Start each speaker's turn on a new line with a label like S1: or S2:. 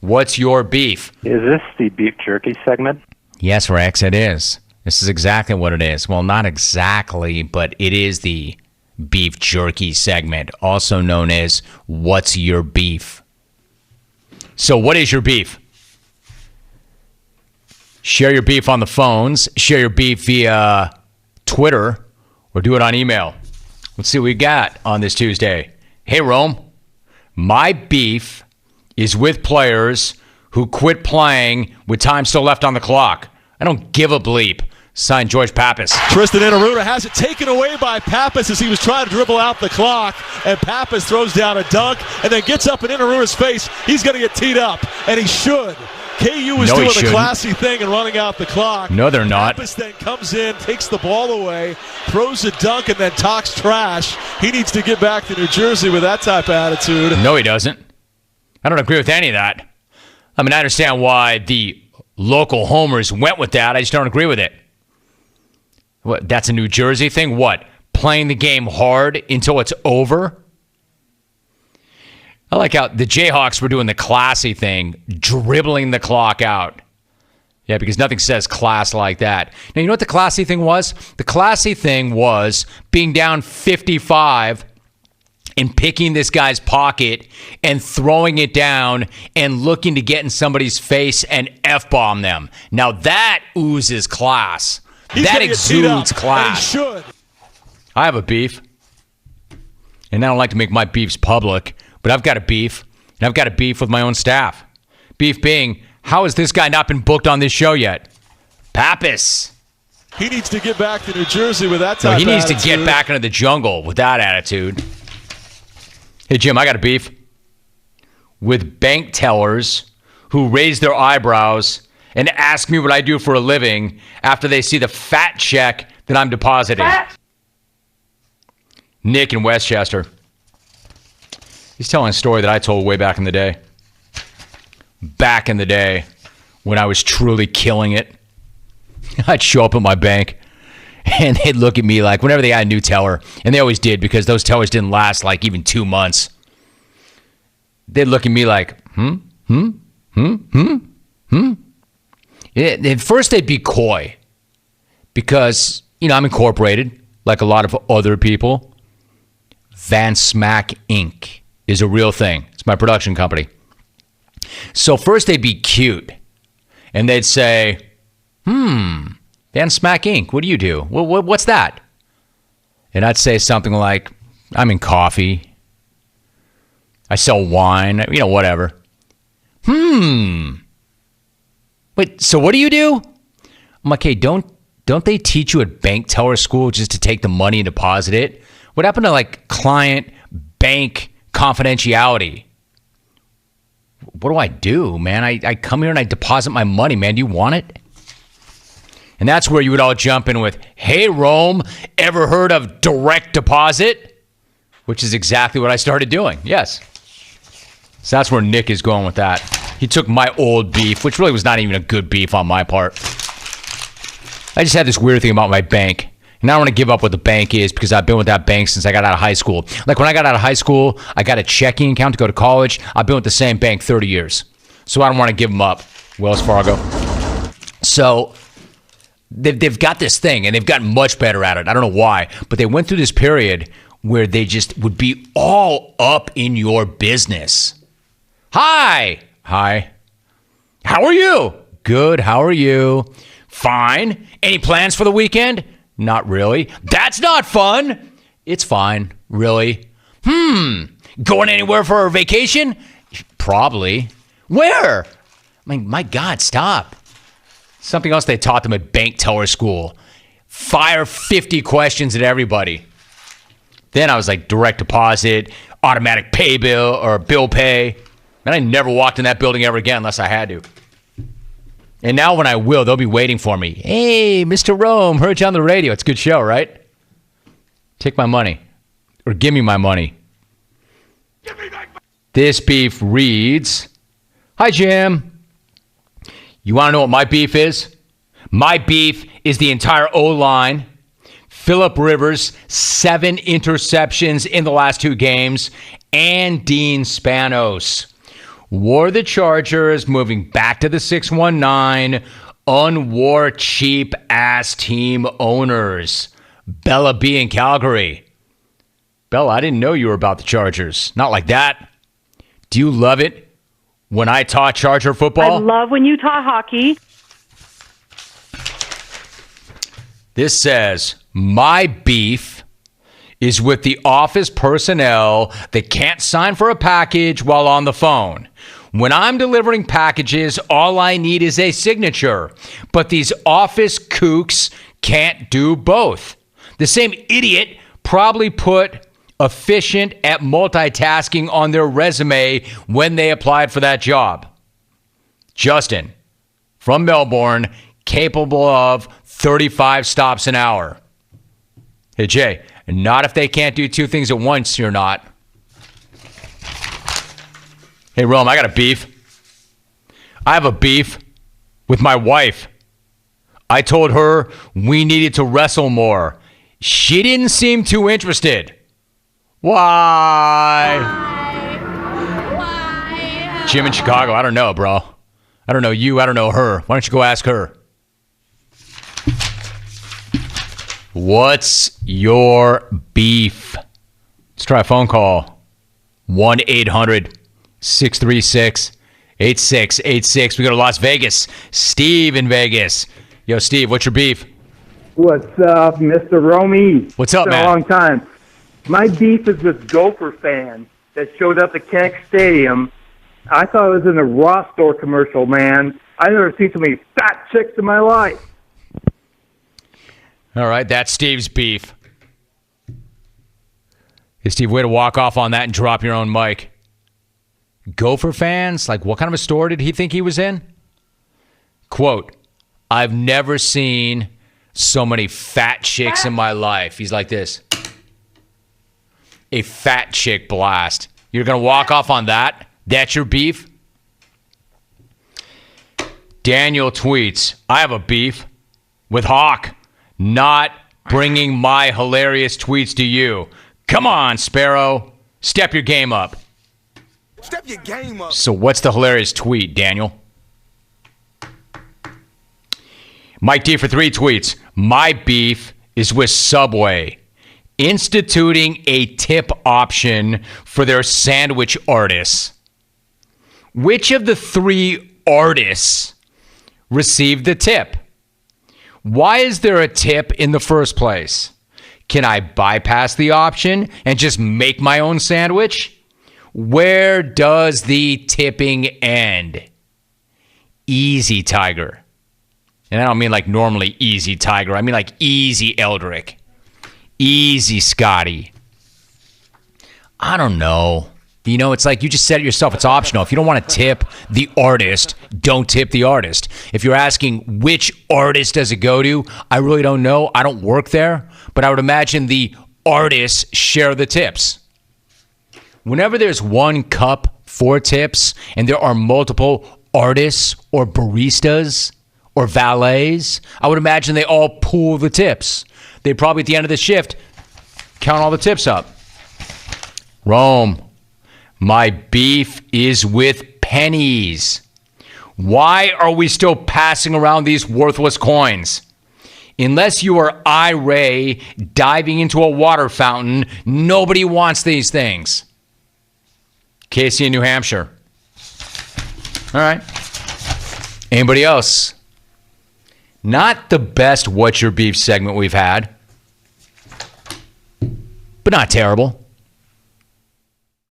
S1: What's your beef?
S2: Is this the beef jerky segment?
S1: Yes, Rex, it is. This is exactly what it is. Well, not exactly, but it is the beef jerky segment, also known as What's Your Beef? So what is your beef? Share your beef on the phones. Share your beef via Twitter or do it on email. Let's see what we got on this Tuesday. Hey, Rome. My beef is with players who quit playing with time still left on the clock. I don't give a bleep. Signed, George Pappas.
S3: Tristan Inaruta has it taken away by Pappas as he was trying to dribble out the clock, and Pappas throws down a dunk and then gets up in Inaruta's face. He's going to get teed up, and he should. KU was doing the classy thing and running out the clock.
S1: No, they're not.
S3: Pappas then comes in, takes the ball away, throws a dunk, and then talks trash. He needs to get back to New Jersey with that type of attitude.
S1: No, he doesn't. I don't agree with any of that. I mean, I understand why the local homers went with that. I just don't agree with it. What? That's a New Jersey thing? What? Playing the game hard until it's over? I like how the Jayhawks were doing the classy thing, dribbling the clock out. Yeah, because nothing says class like that. Now, you know what the classy thing was? The classy thing was being down 55 and picking this guy's pocket and throwing it down and looking to get in somebody's face and F-bomb them. Now, that oozes class. That exudes class. I have a beef, and I don't like to make my beefs public, but I've got a beef, and I've got a beef with my own staff. Beef being, how has this guy not been booked on this show yet? Pappas.
S3: He needs to get back to New Jersey with that type of attitude.
S1: He needs to get back into the jungle with that attitude. Hey, Jim, I got a beef with bank tellers who raise their eyebrows and ask me what I do for a living after they see the fat check that I'm depositing. Nick in Weschester. He's telling a story that I told way back in the day. Back in the day when I was truly killing it. I'd show up at my bank and they'd look at me like whenever they had a new teller, and they always did because those tellers didn't last like even 2 months. They'd look at me like, At first, they'd be coy because, I'm incorporated like a lot of other people. Van Smack Inc. is a real thing. It's my production company. So first, they'd be cute, and they'd say, Van Smack Inc., what do you do? What's that? And I'd say something like, I'm in coffee. I sell wine, whatever. Wait, so what do you do? I'm like, hey, don't they teach you at bank teller school just to take the money and deposit it? What happened to client bank confidentiality? What do I do, man? I come here and I deposit my money, man. Do you want it? And that's where you would all jump in with, hey, Rome, ever heard of direct deposit? Which is exactly what I started doing, yes. So that's where Nick is going with that. He took my old beef, which really was not even a good beef on my part. I just had this weird thing about my bank. And I don't want to give up what the bank is because I've been with that bank since I got out of high school. Like when I got out of high school, I got a checking account to go to college. I've been with the same bank 30 years. So I don't want to give them up, Wells Fargo. So they've got this thing, and they've gotten much better at it. I don't know why, but they went through this period where they just would be all up in your business. Hi. How are you? Good. How are you? Fine. Any plans for the weekend? Not really. That's not fun. It's fine. Really? Going anywhere for a vacation? Probably. Where? I mean, my God, stop. Something else they taught them at bank teller school. Fire 50 questions at everybody. Then I was like direct deposit, automatic pay bill or bill pay. And I never walked in that building ever again unless I had to. And now when I will, they'll be waiting for me. Hey, Mr. Rome, heard you on the radio. It's a good show, right? Take my money. Or give me my money. Give me back my- This beef reads, hi, Jim. You want to know what my beef is? My beef is the entire O-line. Phillip Rivers, 7 interceptions in the last 2 games. And Dean Spanos. War the Chargers, moving back to the 619. Unwar cheap-ass team owners. Bella B in Calgary. Bella, I didn't know you were about the Chargers. Not like that. Do you love it when I taught Charger football?
S4: I love when you taught hockey.
S1: This says, my beef is with the office personnel that can't sign for a package while on the phone. When I'm delivering packages, all I need is a signature. But these office kooks can't do both. The same idiot probably put efficient at multitasking on their resume when they applied for that job. Justin, from Melbourne, capable of 35 stops an hour. Hey, Jay, not if they can't do two things at once, you're not. Hey, Rome, I got a beef. I have a beef with my wife. I told her we needed to wrestle more. She didn't seem too interested. Why? Jim in Chicago, I don't know, bro. I don't know you, I don't know her. Why don't you go ask her? What's your beef? Let's try a phone call. 1-800-636-8686. We go to Las Vegas. Steve in Vegas. Yo, Steve, what's your beef?
S5: What's up, Mr. Romy?
S1: What's up,
S5: it's
S1: man?
S5: Been a long time. My beef is with Gopher fans that showed up at Kinnick Stadium. I thought it was in a Raw store commercial, man. I've never seen so many fat chicks in my life.
S1: All right, that's Steve's beef. Hey, Steve, way to walk off on that and drop your own mic. Gopher fans? Like, what kind of a store did he think he was in? Quote, I've never seen so many fat chicks in my life. He's like this. A fat chick blast. You're going to walk off on that? That's your beef? Daniel tweets, I have a beef with Hawk not bringing my hilarious tweets to you. Come on, Sparrow. Step your game up.
S6: Step your game up.
S1: So what's the hilarious tweet, Daniel? Mike D for 3 tweets. My beef is with Subway instituting a tip option for their sandwich artists. Which of the 3 artists received the tip? Why is there a tip in the first place? Can I bypass the option and just make my own sandwich? Where does the tipping end? Easy, Tiger. And I don't mean like normally easy, Tiger. I mean like easy, Eldrick. Easy, Scotty. I don't know. You know, it's like you just said it yourself. It's optional. If you don't want to tip the artist, don't tip the artist. If you're asking which artist does it go to, I really don't know. I don't work there. But I would imagine the artists share the tips. Whenever there's one cup, 4 tips, and there are multiple artists or baristas or valets, I would imagine they all pool the tips. They probably at the end of the shift count all the tips up. Rome. My beef is with pennies. Why are we still passing around these worthless coins? Unless you are IRA diving into a water fountain, nobody wants these things. Casey in New Hampshire. All right. Anybody else? Not the best What's Your Beef segment we've had, but not terrible.